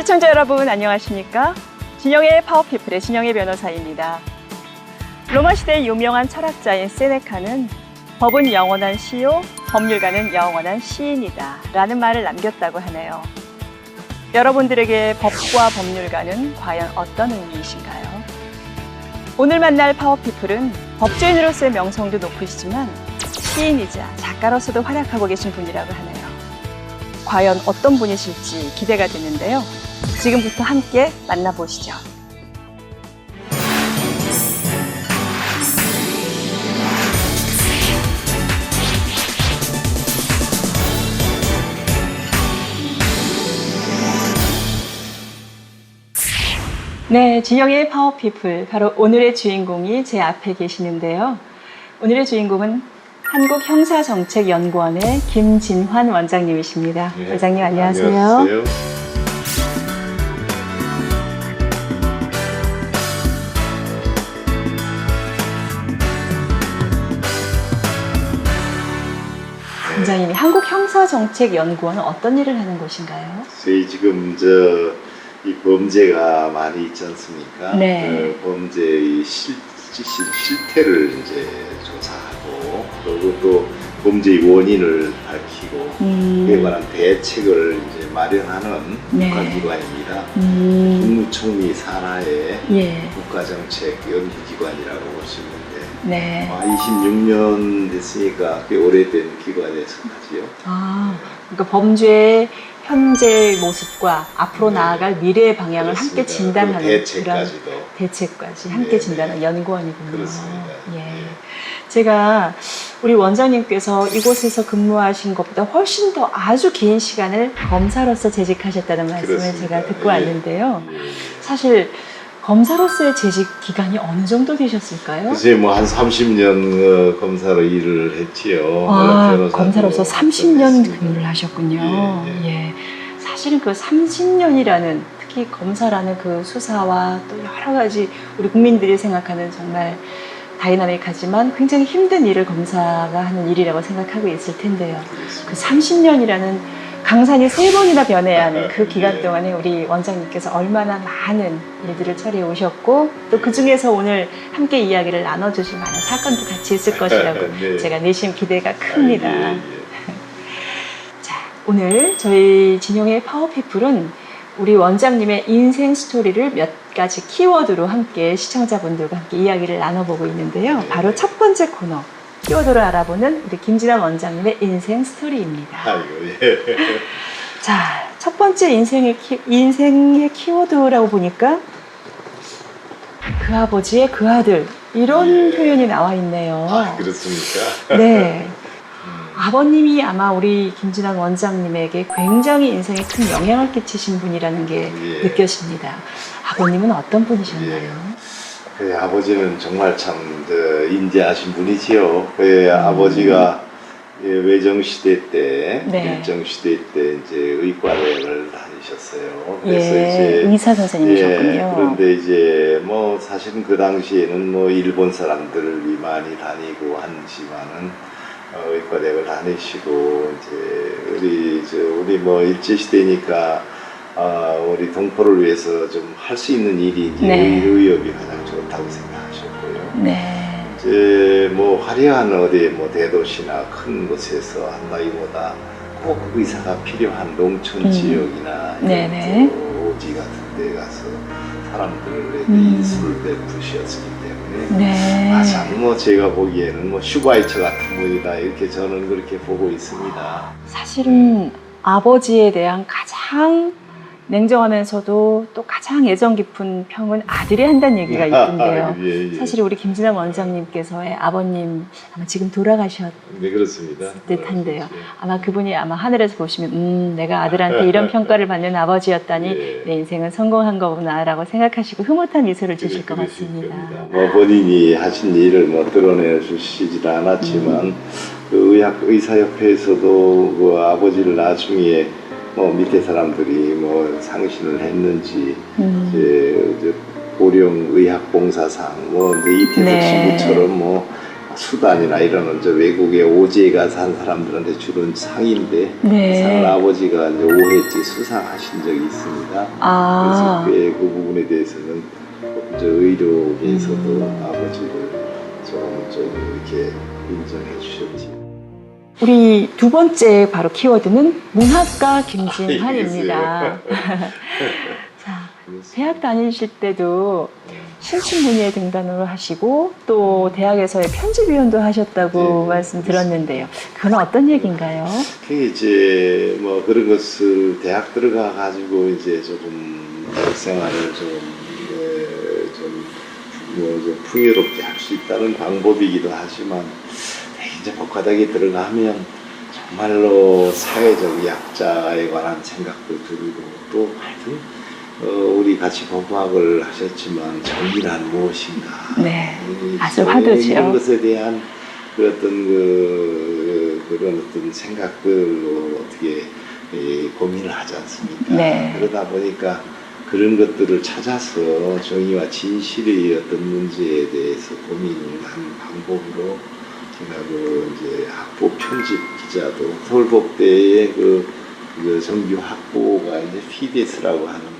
시청자 여러분 안녕하십니까? 진영의 파워피플의 진영의 변호사입니다. 로마 시대의 유명한 철학자인 세네카는 법은 영원한 시요, 법률가는 영원한 시인이다 라는 말을 남겼다고 하네요. 여러분들에게 법과 법률가는 과연 어떤 의미이신가요? 오늘 만날 파워피플은 법조인으로서의 명성도 높으시지만 시인이자 작가로서도 활약하고 계신 분이라고 하네요. 과연 어떤 분이실지 기대가 되는데요. 지금부터 함께 만나보시죠. 네, 진영의 파워피플, 바로 오늘의 주인공이 제 앞에 계시는데요. 오늘의 주인공은 한국형사정책연구원의 김진환 원장님이십니다. 네, 원장님 안녕하세요. 안녕하세요. 원장님이 한국형사정책연구원은 어떤 일을 하는 곳인가요? 저희 지금 이 범죄가 많이 있지 않습니까? 네. 그 범죄의 실태를 이제 조사하고 그리고 또 범죄의 원인을 밝히고 그에 관한 대책을 이제 마련하는 네. 국가기관입니다. 국무총리 산하의 국가정책 연구기관이라고 볼 수 있는데 네. 26년 됐으니까 꽤 오래된 기관에 속하지요. 그러니까 범죄의 현재 모습과 앞으로 네. 나아갈 미래의 방향을 그렇습니다. 함께 진단하는 대책까지도. 그런 대책까지 함께 네, 진단하는 네. 연구원이군요. 그렇습니다. 예. 네. 제가 우리 원장님께서 이곳에서 근무하신 것보다 훨씬 더 아주 긴 시간을 검사로서 재직하셨다는 말씀을 그렇습니다. 제가 듣고 예. 왔는데요. 예. 사실 검사로서의 재직 기간이 어느 정도 되셨을까요? 글쎄 한 30년 검사로 일을 했지요. 변호사도 검사로서 30년 했습니다. 근무를 하셨군요. 예, 예. 사실은 그 30년이라는 특히 검사라는 그 수사와 또 여러 가지 우리 국민들이 생각하는 정말 다이나믹하지만 굉장히 힘든 일을 검사가 하는 일이라고 생각하고 있을 텐데요. 그 30년이라는 강산이 3번이나 변해야 하는 그 기간 동안에 우리 원장님께서 얼마나 많은 일들을 처리해 오셨고 또 그 중에서 오늘 함께 이야기를 나눠주실 만한 사건도 같이 있을 것이라고 네. 제가 내심 기대가 큽니다. 예, 예. 자, 오늘 저희 진영의 파워피플은 우리 원장님의 인생 스토리를 몇 가지 키워드로 함께 시청자분들과 함께 이야기를 나눠보고 있는데요. 바로 첫 번째 코너, 키워드로 알아보는 우리 김진환 원장님의 인생 스토리입니다. 아이고, 예. 자, 첫 번째 인생의 키워드라고 보니까 그 아버지의 그 아들, 이런 예. 표현이 나와 있네요. 아, 그렇습니까? 네. 아버님이 아마 우리 김진환 원장님에게 굉장히 인생에 큰 영향을 끼치신 분이라는 게 예. 느껴집니다. 아버님은 어떤 분이셨나요? 그 아버지는 정말 참 인자하신 분이지요. 그 아버지가 외정시대 때, 네. 일정시대 때 이제 의과대학을 다니셨어요. 그래서 예, 이제 의사 선생님이셨군요. 그런데 이제 뭐 사실은 그 당시에는 뭐 일본 사람들이 많이 다니고 하지만은 의과대학을 다니시고 이제 우리 뭐 일제시대니까 우리 동포를 위해서 좀 할 수 있는 일이 이제 네. 의협이 가장 좋다고 생각하셨고요. 네. 이제 뭐 화려한 어디 뭐 대도시나 큰 곳에서 한다기보다 꼭 의사가 필요한 농촌 지역이나 네네. 오지 같은 데 가서 사람들에게 인수를 베푸셨기 때문에 네. 참 뭐 제가 보기에는 뭐 슈바이처 같은 분이다 이렇게 저는 그렇게 보고 있습니다. 사실은 아버지에 대한 가장 냉정하면서도 또 가장 애정 깊은 평은 아들이 한다는 얘기가 있던데요. 예, 예. 사실 우리 김진환 원장님께서의 아버님 아마 지금 돌아가셨을 네, 그렇습니다. 듯한데요. 예. 아마 그분이 아마 하늘에서 보시면 내가 아들한테 이런 평가를 받는 아버지였다니 예. 내 인생은 성공한 거구나라고 생각하시고 흐뭇한 미소를 주실 것 그러실 같습니다. 겁니다. 뭐 본인이 하신 일을 뭐 드러내 주시지도 않았지만 그 의사협회에서도 그 아버지를 나중에 뭐 밑에 사람들이 뭐 상신을 했는지 이제 고령의학봉사상 뭐 이제 이태석 네. 씨처럼 뭐 수단이나 이런 저 외국에 오지에 가서 한 사람들한테 주는 상인데 네. 그 상을 아버지가 이제 5회째 수상하신 적이 있습니다. 아. 그래서 꽤 그 부분에 대해서는 저 의료계에서도 아버지를 좀 이렇게 인정해 주셨지. 우리 두 번째 바로 키워드는 문학가 김진환입니다. 자, 대학 다니실 때도 신춘문예 등단으로 하시고 또 대학에서의 편집위원도 하셨다고 네, 말씀 들었는데요. 그건 어떤 얘기인가요? 그게 이제 뭐 그런 것을 대학 들어가 가지고 이제 조금 대학 생활을 좀 풍요롭게 할 수 있다는 방법이기도 하지만 이제 법과대학에 들어가면 정말로 사회적 약자에 관한 생각도 들고 또 하여튼 우리 같이 법학을 하셨지만 정의란 무엇인가? 네, 아주 화두죠. 이런 것에 대한 그 그런 어떤 생각들로 어떻게 고민을 하지 않습니까? 네. 그러다 보니까 그런 것들을 찾아서 정의와 진실의 어떤 문제에 대해서 고민한 방법으로 제가 이제 학부 편집 기자도 서울법대의 그 정규 학부가 이제 피데스라고 하는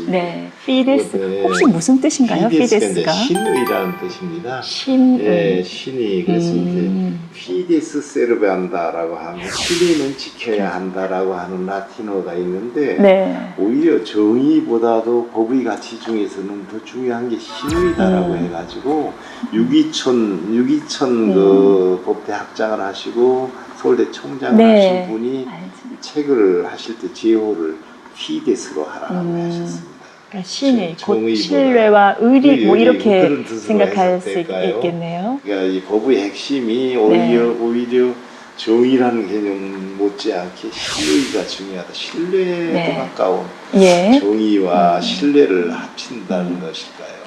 네, 피데스. 네. 혹시 무슨 뜻인가요? 피데스가? 신의라는 뜻입니다. 신. 예, 신의. 그래서 이제 피데스 세르반다라고 하면 신의는 지켜야 한다라고 하는 라틴어가 있는데 네. 오히려 정의보다도 법의 가치 중에서는 더 중요한 게 신의다라고 해가지고 유기천 그 법대 학장을 하시고 서울대 총장을 네. 하신 분이 알죠. 책을 하실 때 제호를 피데스로 하라고 하셨습니다. 그러니까 신의, 곧 정의보다. 신뢰와 의리 뭐 이렇게 그런 뜻으로 생각할 수 해석될까요? 있겠네요. 그러니까 이 법의 핵심이 오히려 정의라는 개념 못지않게 신의가 중요하다. 신뢰에 네. 가까운 예. 정의와 신뢰를 합친다는 것일까요?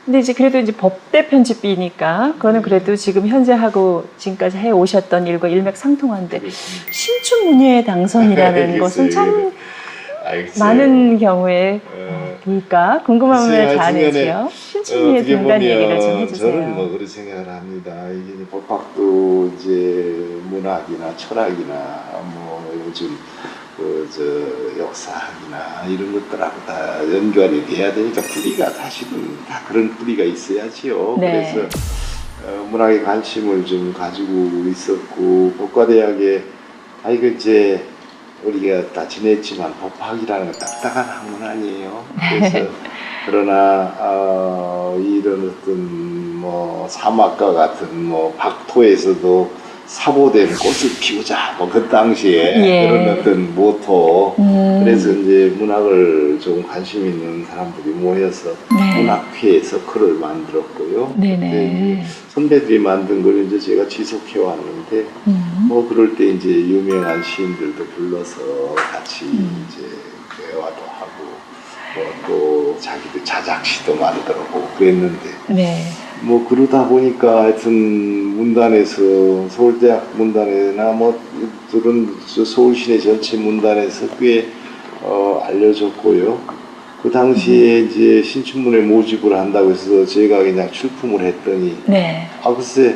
근데 이제 그래도 이제 법대 편집이니까 그거는 그래도 지금 현재 하고 지금까지 해 오셨던 일과 일맥상통한데 그렇습니다. 신춘문예 당선이라는 것은 참 알겠어요. 많은 경우에 뭘까 궁금함을 자아내지요. 신춘문예 어떻게 등단 얘기를 좀 보면 해주세요. 저는 뭐 그런 생각을 합니다. 이게 법학도 이제 문학이나 철학이나 뭐 요즘 역사학이나 이런 것들하고 다 연결이 돼야 되니까 뿌리가 사실은 다 그런 뿌리가 있어야지요. 네. 그래서 문학에 관심을 좀 가지고 있었고 법과대학에 이거 이제 우리가 다 지냈지만 법학이라는 건 딱딱한 학문 아니에요. 그래서 그러나 이런 어떤 뭐 사막과 같은 뭐 박토에서도 사보된 꽃을 피우자 뭐 그 당시에 예. 그런 어떤 모토. 그래서 이제 문학을 좀 관심 있는 사람들이 모여서 네. 문학회 서클을 만들었고요. 네네. 그때 선배들이 만든 걸 이제 제가 지속해 왔는데 뭐 그럴 때 이제 유명한 시인들도 불러서 같이 이제 대화도 하고 뭐 또 자기들 자작시도 만들고 그랬는데 네. 뭐 그러다 보니까 하여튼 문단에서 서울대학 문단에나 뭐 들은 서울시내 전체 문단에서 꽤 알려졌고요. 그 당시에 이제 신춘문예 모집을 한다고 해서 제가 그냥 출품을 했더니 네. 글쎄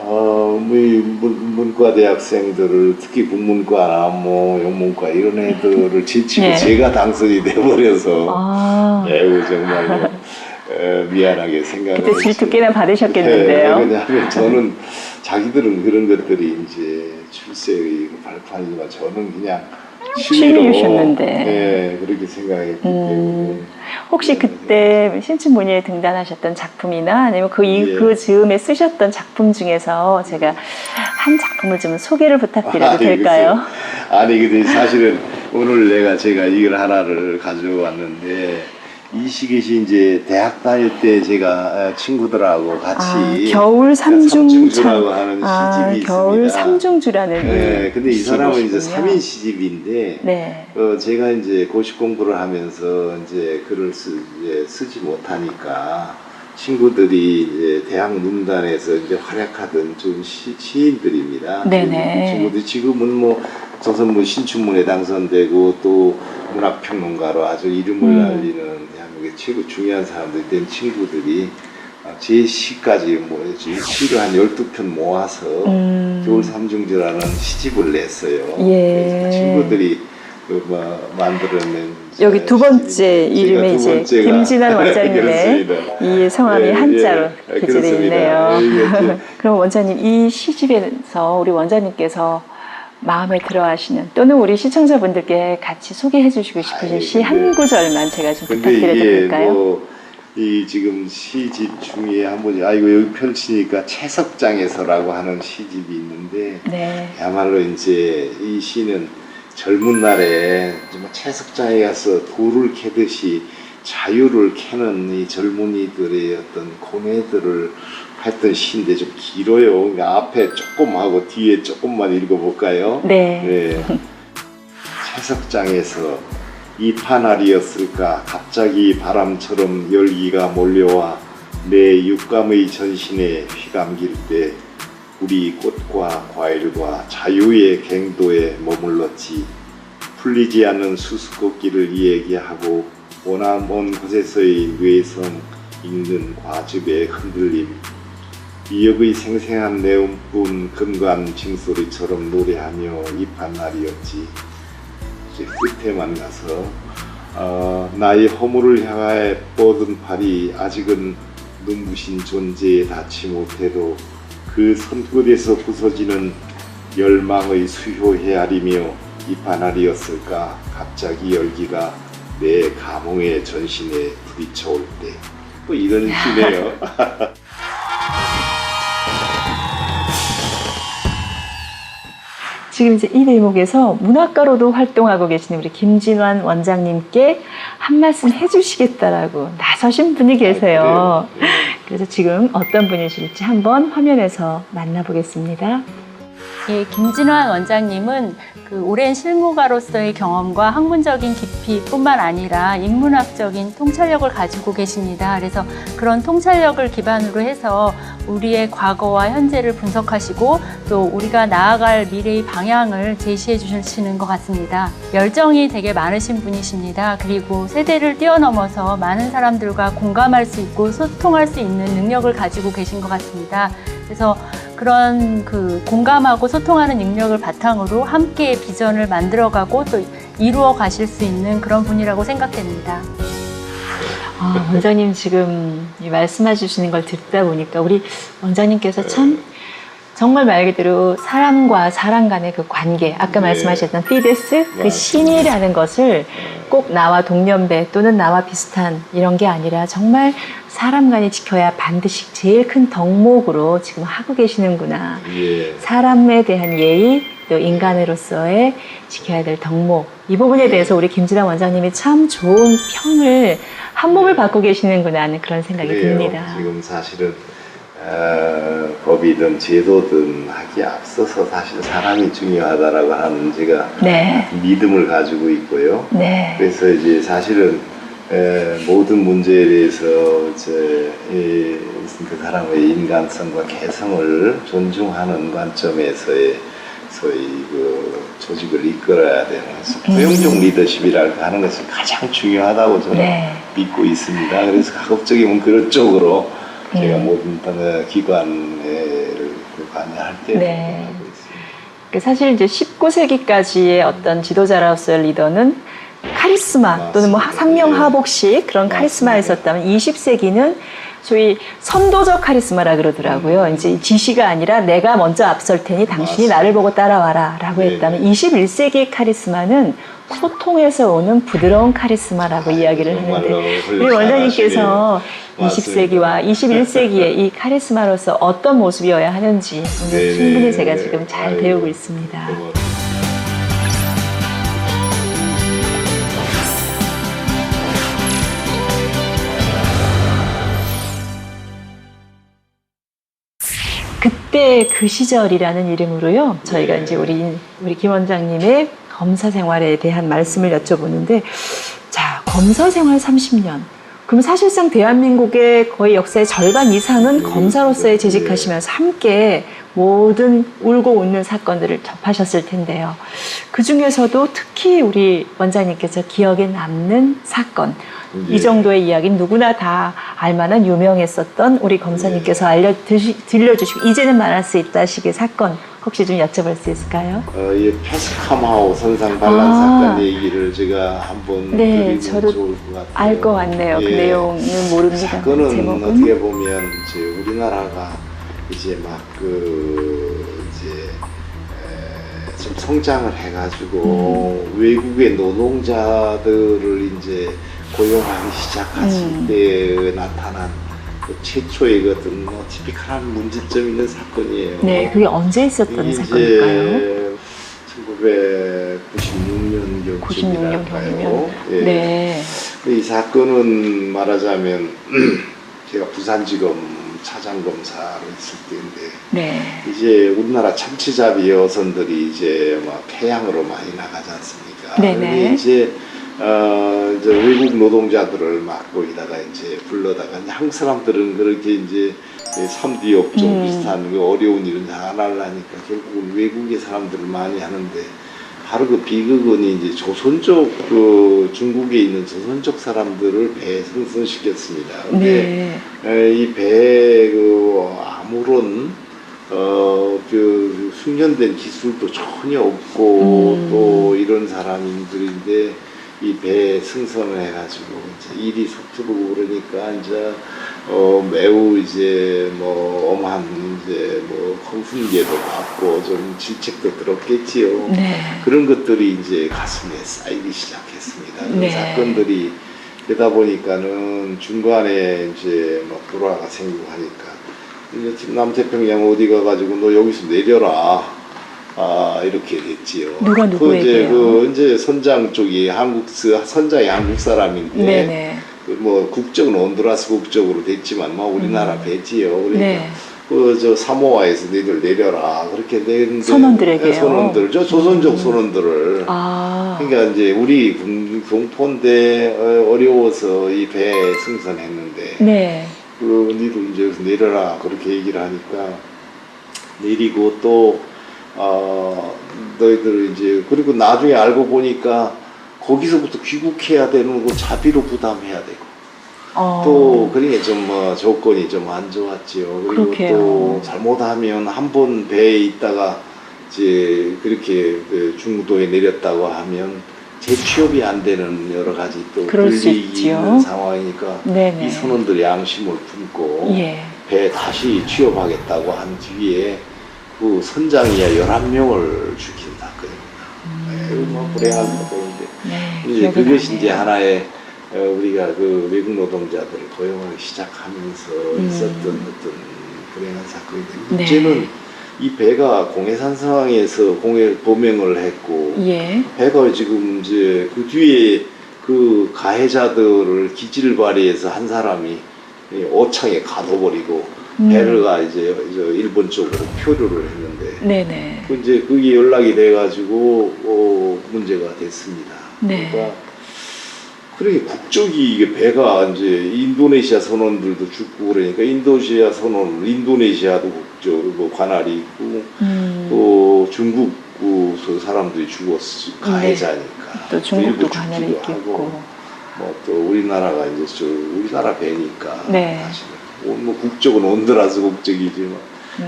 문과 대학생들을 특히 국문과나 뭐 영문과 이런 애들을 제치고 네. 제가 당선이 돼버려서 아. 정말로 미안하게 생각을 그때 질투 꽤나 네, 받으셨겠는데요. 왜냐하면 저는 자기들은 그런 것들이 이제 출세의 발판이지만 저는 그냥 취미로 네, 그렇게 생각했기 때문에 혹시 그때 신춘문예에 등단하셨던 작품이나 아니면 그 즈음에 쓰셨던 작품 중에서 제가 한 작품을 좀 소개를 부탁드려도 될까요? 아니 근데 사실은 오늘 제가 이걸 하나를 가져왔는데 이 시기시 이제 대학 다닐 때 제가 친구들하고 같이 겨울 삼중주라고 삼중주라고 하는 시집이 겨울 있습니다. 삼중주라는 네, 근데 이 사람은 이제 시집이시군요. 3인 시집인데 네. 제가 이제 고시 공부를 하면서 이제 글을 쓰지 못하니까 친구들이 이제 대학 문단에서 이제 활약하던 좀 시인들입니다. 네네. 친구들 지금은 뭐 조선문 신춘문예 당선되고 또 문학평론가로 아주 이름을 날리는 대한민국의 최고 중요한 사람들이 된 친구들이 제 시까지 시를 한 12편 모아서 겨울 삼중지라는 시집을 냈어요. 예. 그래서 친구들이 만들어낸 여기 두 번째 이름에 이제 김진환 원장님의 이 성함이 한자로 그려져 있네요. 그럼 원장님, 이 시집에서 우리 원장님께서 마음에 들어하시는 또는 우리 시청자분들께 같이 소개해 주시고 싶으신 시 한 구절만 제가 좀 부탁드려도 될까요? 이 지금 시집 중에 한 번, 여기 펼치니까 채석장에서라고 하는 시집이 있는데, 네. 야말로 이제 이 시는 젊은 날에 정말 채석장에 가서 돌을 캐듯이 자유를 캐는 이 젊은이들의 어떤 고뇌들을 했던 시인데 좀 길어요. 그러니까 앞에 조금 하고 뒤에 조금만 읽어볼까요? 네. 네. 채석장에서 이 판알이었을까 갑자기 바람처럼 열기가 몰려와 내 육감의 전신에 휘감길 때 우리 꽃과 과일과 자유의 갱도에 머물렀지. 풀리지 않는 수수꽃길을 이야기하고 머나먼 곳에서의 뇌성 읽는 과즙의 흔들림, 미역의 생생한 내음뿐 금관 징소리처럼 노래하며 입한 날이었지. 끝에만 가서 나의 허물을 향하여 뻗은 팔이 아직은 눈부신 존재에 닿지 못해도 그 손끝에서 부서지는 열망의 수효 헤아리며 입한 날이었을까 갑자기 열기가 내 감흥의 전신에 부딪혀올 때. 또 이런 시네요. 지금 이제 이 대목에서 문학가로도 활동하고 계시는 우리 김진환 원장님께 한 말씀 해주시겠다라고 나서신 분이 계세요. 그래서 지금 어떤 분이실지 한번 화면에서 만나보겠습니다. 예, 김진환 원장님은 그 오랜 실무가로서의 경험과 학문적인 깊이뿐만 아니라 인문학적인 통찰력을 가지고 계십니다. 그래서 그런 통찰력을 기반으로 해서 우리의 과거와 현재를 분석하시고 또 우리가 나아갈 미래의 방향을 제시해 주시는 것 같습니다. 열정이 되게 많으신 분이십니다. 그리고 세대를 뛰어넘어서 많은 사람들과 공감할 수 있고 소통할 수 있는 능력을 가지고 계신 것 같습니다. 그래서 그런 공감하고 소통하는 능력을 바탕으로 함께 비전을 만들어가고 또 이루어 가실 수 있는 그런 분이라고 생각됩니다. 원장님 지금 말씀해 주시는 걸 듣다 보니까 우리 원장님께서 참 정말 말 그대로 사람과 사람 간의 그 관계, 아까 말씀하셨던 피데스, 그 신이라는 것을 꼭 나와 동년배 또는 나와 비슷한 이런 게 아니라 정말 사람 간이 지켜야 반드시 제일 큰 덕목으로 지금 하고 계시는구나. 사람에 대한 예의, 또 인간으로서의 지켜야 될 덕목, 이 부분에 대해서 우리 김진환 원장님이 참 좋은 평을 한 몸을 받고 계시는구나 하는 그런 생각이 듭니다. 지금 사실은 법이든 제도든 하기에 앞서서 사실 사람이 중요하다라고 하는 제가 믿음을 가지고 있고요. 그래서 이제 사실은 모든 문제에 대해서 그 사람의 인간성과 개성을 존중하는 관점에서의 소위 그 조직을 이끌어야 되는 포용적 리더십이라고 하는 것이 가장 중요하다고 저는 믿고 있습니다. 그래서 가급적이면 그런 쪽으로 제가 모든 기관을 관여할 때 하고 있습니다. 사실 이제 19세기까지의 어떤 지도자로서의 리더는 카리스마 또는 뭐 상명하복식 그런 카리스마가 있었다면 20세기는 소위 선도적 카리스마라 그러더라고요. 이제 지시가 아니라 내가 먼저 앞설 테니 당신이 나를 보고 따라와라 라고 했다면 21세기의 카리스마는 소통에서 오는 부드러운 카리스마라고 이야기를 하는데 우리 원장님께서 20세기와 21세기의 이 카리스마로서 어떤 모습이어야 하는지 오늘 충분히 제가 지금 잘 배우고 있습니다. 그때 그 시절이라는 이름으로요. 저희가 이제 우리 김 원장님의 검사 생활에 대한 말씀을 여쭤보는데, 자, 검사 생활 30년. 그럼 사실상 대한민국의 거의 역사의 절반 이상은 검사로서의 재직하시면서 함께 모든 울고 웃는 사건들을 접하셨을 텐데요. 그 중에서도 특히 우리 원장님께서 기억에 남는 사건, 이 정도의 이야기는 누구나 다 알만한 유명했었던 우리 검사님께서 들려주시고 이제는 말할 수 있다 식의 사건 혹시 좀 여쭤볼 수 있을까요? 이 패스카마오 선상 반란 사건 얘기를 제가 한번 네, 드리면 저도 좋을 것 같아요. 알 것 같네요. 그 예. 내용은 모릅니다. 사건은 제목은 어떻게 보면 이제 우리나라가 이제 막 좀 성장을 해가지고 외국의 노동자들을 이제 고용하기 시작했을 때 나타난 그 최초의 그 어떤 티피컬한 문제점 있는 사건이에요. 네, 그게 언제 있었던 이게 사건일까요? 1996년 96년 경이면 예. 네. 이 사건은 말하자면 제가 부산지검 차장검사로 있을 때인데 네. 이제 우리나라 참치잡이 여선들이 이제 막 해양으로 많이 나가지 않습니까? 네네. 근데 이제 외국 노동자들을 막 거기다가 이제 불러다가 한국 사람들은 그렇게 이제 3D 업종 비슷한 그 어려운 일은 잘 안 하려니까 결국은 외국의 사람들을 많이 하는데 바로 그 비극은 이제 조선족 그 중국에 있는 조선족 사람들을 배에 승선시켰습니다. 근데 이 배에 그 아무런 그 숙련된 기술도 전혀 없고 또 이런 사람들인데 이 배에 승선을 해가지고 이제 일이 서투르고 그러니까 이제 매우 이제 뭐 엄한 이제 뭐 훈계도 받고 좀 질책도 들었겠지요. 네. 그런 것들이 이제 가슴에 쌓이기 시작했습니다. 네. 그 사건들이 되다 보니까는 중간에 이제 뭐 불화가 생기고 하니까 이제 남태평양 어디 가가지고 너 여기서 내려라. 이렇게 됐지요. 누가 누구에게요? 이제 선장 쪽이 선장이 한국 사람인데, 네네. 뭐 국적은 온두라스 국적으로 됐지만, 뭐 우리나라 배지요. 그러니까 네. 사모아에서 너희들 내려라. 그렇게 내는데 선원들에게요? 선원들, 조선족 선원들을. 그러니까 이제 우리 동포인데 어려워서 이 배에 승선했는데, 네. 니도 이제 여기서 내려라. 그렇게 얘기를 하니까 내리고 또 너희들 이제 그리고 나중에 알고 보니까 거기서부터 귀국해야 되는 거 자비로 부담해야 되고 또 그러니까 좀 조건이 좀 안 좋았지요. 그리고 그렇게요. 또 잘못하면 한 번 배에 있다가 이제 그렇게 중도에 내렸다고 하면 재취업이 안 되는 여러 가지 또 그럴 수 불이익이 있지요. 있는 상황이니까 네네. 이 선원들이 양심을 품고 예. 배에 다시 취업하겠다고 한 뒤에 그 선장이야 11명을 죽인 사건입니다. 매우 뭐 불행한 사건인데 네. 이제 기억이 그것이 나네요. 이제 하나의 우리가 그 외국 노동자들을 고용하기 시작하면서 있었던 어떤 불행한 사건인데 네. 문제는 이 배가 공해산 상황에서 보명을 했고 예. 배가 지금 이제 그 뒤에 그 가해자들을 기지를 발휘해서 한 사람이 오창에 가둬버리고 배가 이제 일본 쪽으로 표류를 했는데 네네. 이제 그게 연락이 돼가지고 문제가 됐습니다. 네. 그러니까 국적이 이게 배가 이제 인도네시아 선원들도 죽고 그러니까 인도네시아도 국적 뭐 관할이 있고 또 중국 사람들이 죽었어 가해자니까 또 중국도 일부 관할이 죽기도 있겠고. 하고 뭐 또 우리나라가 이제 우리나라 배니까 네. 사실은 뭐 국적은 온두라스 국적이지만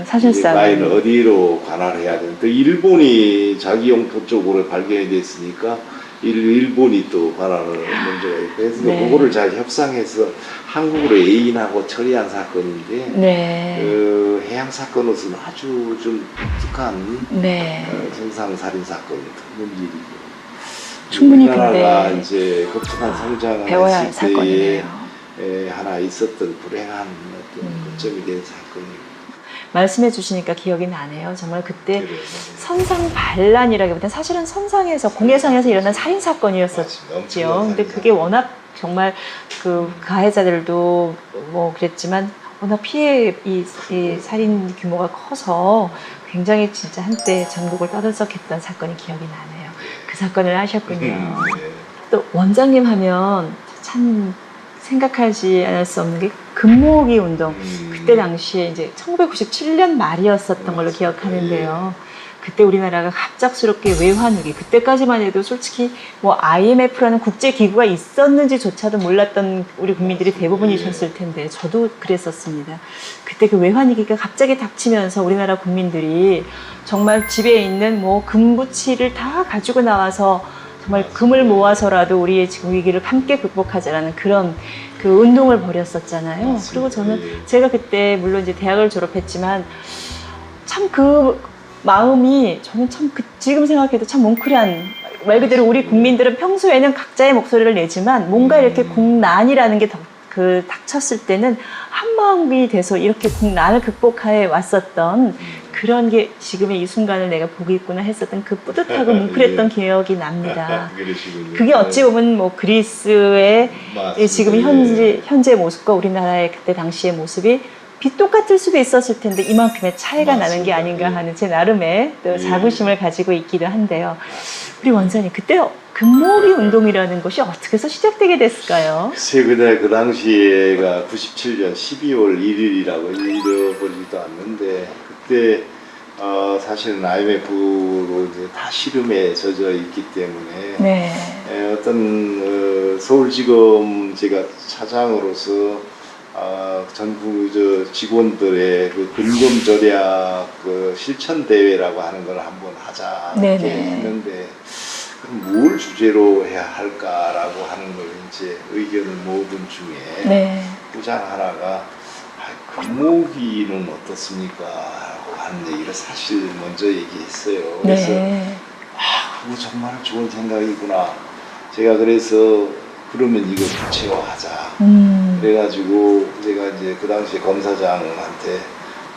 사실상 라인을 어디로 관할해야 되는 또 일본이 자기 영토 쪽으로 발견이 됐으니까 일본이 또 관할을 문제가 있고 그래서 네. 그거를 잘 협상해서 한국으로 애인하고 처리한 사건인데 네. 해양 사건으로서는 아주 좀 독특한 네. 정상살인 사건이 드문 일이고 충분히 우리나라가 근데 이제 독특한 성장을 배워야 할 했을 때에 사건이네요. 하나 있었던 불행한 어떤 거점이 된 사건이고 말씀해 주시니까 기억이 나네요. 정말 그때 그래요. 선상 반란이라기보다는 사실은 선상에서 공해상에서 일어난 살인 사건이었었죠. 근데 그게 워낙 정말 그 가해자들도 뭐 그랬지만 워낙 이 살인 규모가 커서 굉장히 진짜 한때 전국을 떠들썩했던 사건이 기억이 나네요. 그 사건을 하셨군요. 네. 또 원장님 하면 참 생각하지 않을 수 없는 게 금모으기 운동. 그때 당시에 이제 1997년 말이었었던 걸로 기억하는데요. 그때 우리나라가 갑작스럽게 외환위기, 그때까지만 해도 솔직히 뭐 IMF라는 국제기구가 있었는지조차도 몰랐던 우리 국민들이 대부분이셨을 텐데 저도 그랬었습니다. 그때 그 외환위기가 갑자기 닥치면서 우리나라 국민들이 정말 집에 있는 뭐 금부치를 다 가지고 나와서 정말 금을 모아서라도 우리의 지금 위기를 함께 극복하자라는 그런 그 운동을 벌였었잖아요. 맞습니다. 그리고 저는 제가 그때 물론 이제 대학을 졸업했지만 참 그 마음이 저는 참 지금 생각해도 참 뭉클한, 말 그대로 우리 국민들은 평소에는 각자의 목소리를 내지만 뭔가 이렇게 국난이라는 게 닥쳤을 때는 한 마음이 돼서 이렇게 국난을 극복해 왔었던 그런 게 지금의 이 순간을 내가 보고 있구나 했었던 그 뿌듯하고 뭉클했던 기억이 납니다. 그러시군요. 그게 어찌 보면 뭐 그리스의 맞습니다. 지금 현재 모습과 우리나라의 그때 당시의 모습이 똑같을 수도 있었을 텐데 이만큼의 차이가 나는 게 맞습니다. 아닌가 예. 하는 제 나름의 또 예. 자부심을 가지고 있기도 한데요. 우리 원장님, 그때 금모으기 운동이라는 것이 어떻게 해서 시작되게 됐을까요? 글쎄, 그 당시에가 97년 12월 1일이라고 잃어버리지도 않는데, 그때 사실은 IMF로 이제 다 시름에 젖어 있기 때문에 네. 어떤 서울지검 제가 차장으로서 전국 직원들의 그 근검 절약 그 실천 대회라고 하는 걸 한번 하자 이렇게 네네. 했는데, 그럼 뭘 주제로 해야 할까라고 하는 걸 이제 의견을 모든 중에 네. 부장 하나가 금모기는 어떻습니까? 라고 하는 얘기를 사실 먼저 얘기했어요. 그래서 네. 그거 정말 좋은 생각이구나. 제가 그래서 그러면 이거 구체화하자. 그래가지고 제가 이제 그 당시에 검사장한테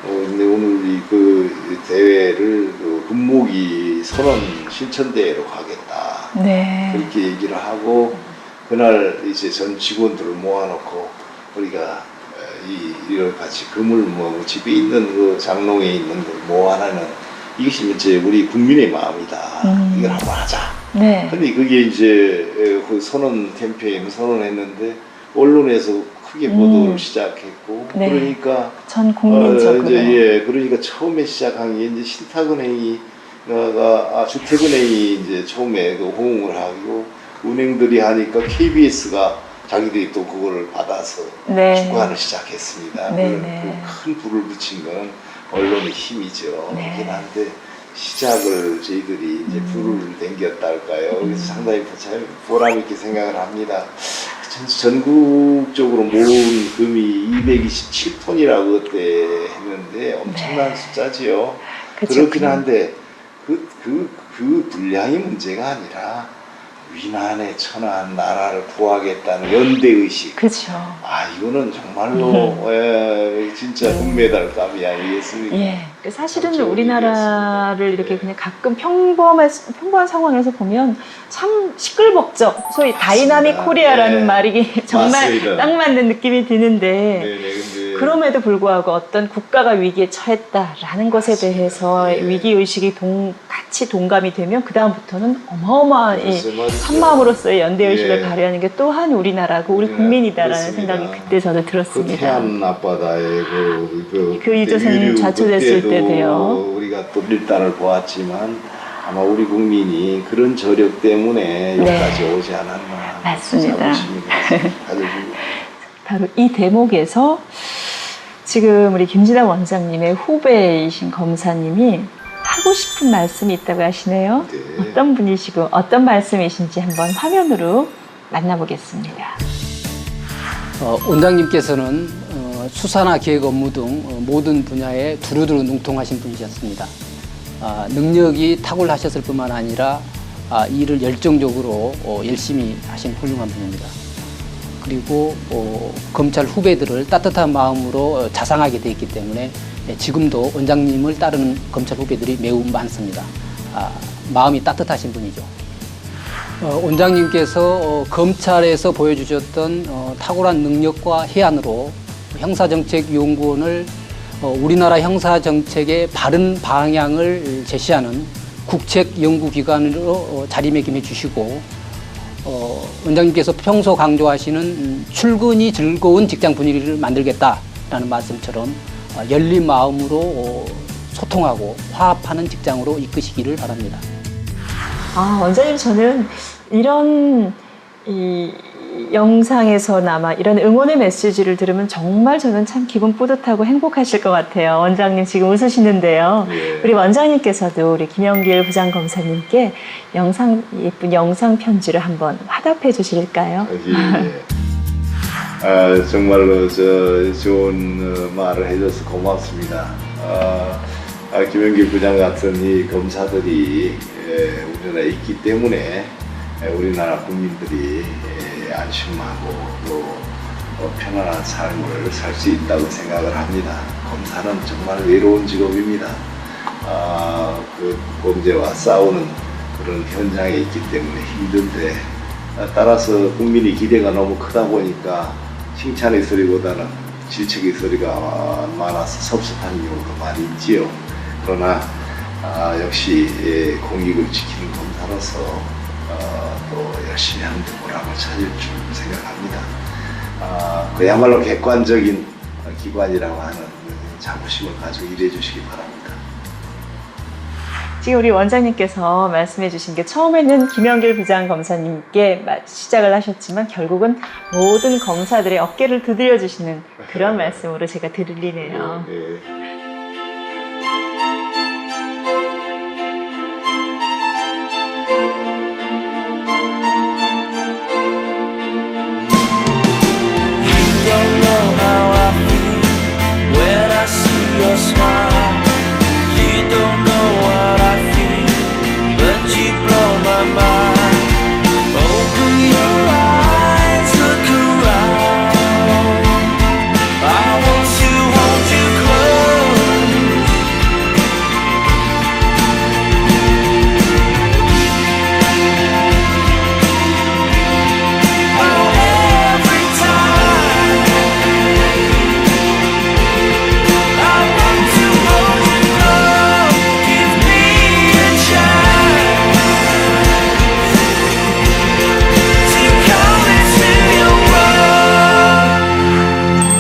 근데 오늘 그 대회를 그 금모기 선언 실천 대회로 가겠다. 네. 그렇게 얘기를 하고 그날 이제 전 직원들을 모아놓고 우리가 이걸 같이 금을 뭐 집에 있는 그 장롱에 있는 걸 모아내는 이것이 이제 우리 국민의 마음이다. 이걸 한번 하자. 네. 근데 그게 이제 그 선언 캠페인 선언했는데 언론에서 크게 보도를 시작했고 네. 그러니까 전 국민적으로. 이제 처음에 시작한 게 이제 신탁은행가 주택은행이 이제 처음에 그 호응을 하고 은행들이 하니까 KBS가 자기들이 또 그거를 받아서 네. 주관을 시작했습니다. 네. 큰 불을 붙인 건 언론의 힘이죠. 네. 그렇긴 한데 시작을 저희들이 이제 불을 댕겼다 할까요? 그래서 상당히 참 보람 있게 생각을 합니다. 전국적으로 모은 금이 227톤이라고 그때 했는데 엄청난 네. 숫자지요. 그쵸, 그렇긴 한데 그 분량이 문제가 아니라 위난에 처한 나라를 구하겠다는 연대의식. 그렇죠. 이거는 정말로 진짜 금메달감이 아니겠습니까? 예. 사실은 그렇죠. 우리나라를 이렇게 그냥 가끔 평범한 상황에서 보면 참 시끌벅적, 소위 다이나믹 맞습니다. 코리아라는 네. 말이 정말 맞습니다. 딱 맞는 느낌이 드는데 네네, 근데 그럼에도 불구하고 어떤 국가가 위기에 처했다라는 것에 대해서 네. 위기의식이 같이 동감이 되면 그 다음부터는 어마어마한 말이죠. 한마음으로서의 연대의식을 예. 발휘하는 게 또한 우리나라고 우리 국민이다라는 그렇습니다. 생각이 그때 저는 그 들었습니다. 태안 앞바다에 그 이조선이 좌초됐을 때도요. 우리가 또 밀단을 보았지만 아마 우리 국민이 그런 저력 때문에 여기까지 오지 않았나. 맞습니다. 자부심이 가져집니다. 바로 이 대목에서 지금 우리 김진아 원장님의 후배이신 검사님이 하고 싶은 말씀이 있다고 하시네요. 네. 어떤 분이시고 어떤 말씀이신지 한번 화면으로 만나보겠습니다. 원장님께서는 수사나 기획 업무 등 모든 분야에 두루두루 능통하신 분이셨습니다. 능력이 탁월하셨을 뿐만 아니라 일을 열정적으로 열심히 하신 훌륭한 분입니다. 그리고 검찰 후배들을 따뜻한 마음으로 자상하게 되었기 때문에 지금도 원장님을 따르는 검찰 후배들이 매우 많습니다. 마음이 따뜻하신 분이죠. 원장님께서 검찰에서 보여주셨던 탁월한 능력과 해안으로 형사정책연구원을 우리나라 형사정책의 바른 방향을 제시하는 국책연구기관으로 자리매김해 주시고 원장님께서 평소 강조하시는 출근이 즐거운 직장 분위기를 만들겠다라는 말씀처럼 열린 마음으로 소통하고 화합하는 직장으로 이끄시기를 바랍니다. 원장님, 저는 이런 영상에서나마 이런 응원의 메시지를 들으면 정말 저는 참 기분 뿌듯하고 행복하실 것 같아요. 원장님 지금 웃으시는데요. 예. 우리 원장님께서도 우리 김영길 부장검사님께 예쁜 영상 편지를 한번 화답해 주실까요? 예. 정말로 좋은 말을 해줘서 고맙습니다. 김영길 부장 같은 이 검사들이 우리나라에 있기 때문에 우리나라 국민들이 안심하고 또 편안한 삶을 살 수 있다고 생각을 합니다. 검사는 정말 외로운 직업입니다. 그 범죄와 싸우는 그런 현장에 있기 때문에 힘든데, 따라서 국민이 기대가 너무 크다 보니까 칭찬의 소리보다는 질책의 소리가 많아서 섭섭한 경우도 많이 있지요. 그러나 역시 공익을 지키는 검사로서 또 열심히 하는 데 보람을 찾을 줄 생각합니다. 그야말로 객관적인 기관이라고 하는 자부심을 가지고 일해 주시기 바랍니다. 지금 우리 원장님께서 말씀해 주신 게 처음에는 김영길 부장검사님께 시작을 하셨지만 결국은 모든 검사들의 어깨를 두드려 주시는 그런 말씀으로 제가 들리네요. 네.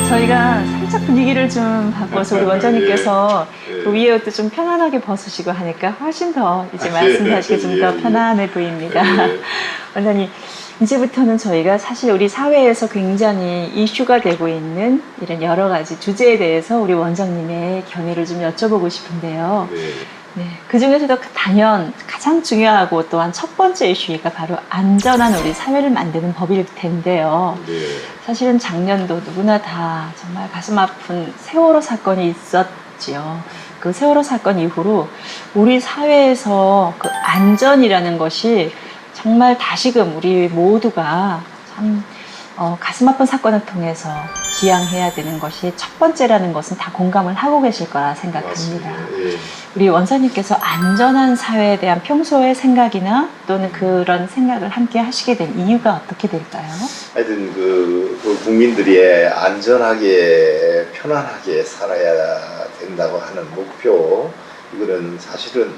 저희가 살짝 분위기를 좀 바꿔서 우리 원장님께서 그 위에 옷도 좀 편안하게 벗으시고 하니까 훨씬 더 이제 말씀하시기 좀 더 편안해 보입니다. 원장님, 이제부터는 저희가 사실 우리 사회에서 굉장히 이슈가 되고 있는 이런 여러 가지 주제에 대해서 우리 원장님의 견해를 좀 여쭤보고 싶은데요. 네, 그 중에서도 단연 가장 중요하고 또한 첫 번째 이슈가 바로 안전한 우리 사회를 만드는 법일 텐데요. 사실은 작년도 누구나 다 정말 가슴 아픈 세월호 사건이 있었지요. 그 세월호 사건 이후로 우리 사회에서 그 안전이라는 것이 정말 다시금 우리 모두가 참 가슴 아픈 사건을 통해서 지양해야 되는 것이 첫 번째라는 것은 다 공감을 하고 계실 거라 생각합니다. 예. 우리 원사님께서 안전한 사회에 대한 평소의 생각이나 또는 그런 생각을 함께 하시게 된 이유가 어떻게 될까요? 하여튼 그 국민들이 안전하게 편안하게 살아야 된다고 하는 목표, 이거는 사실은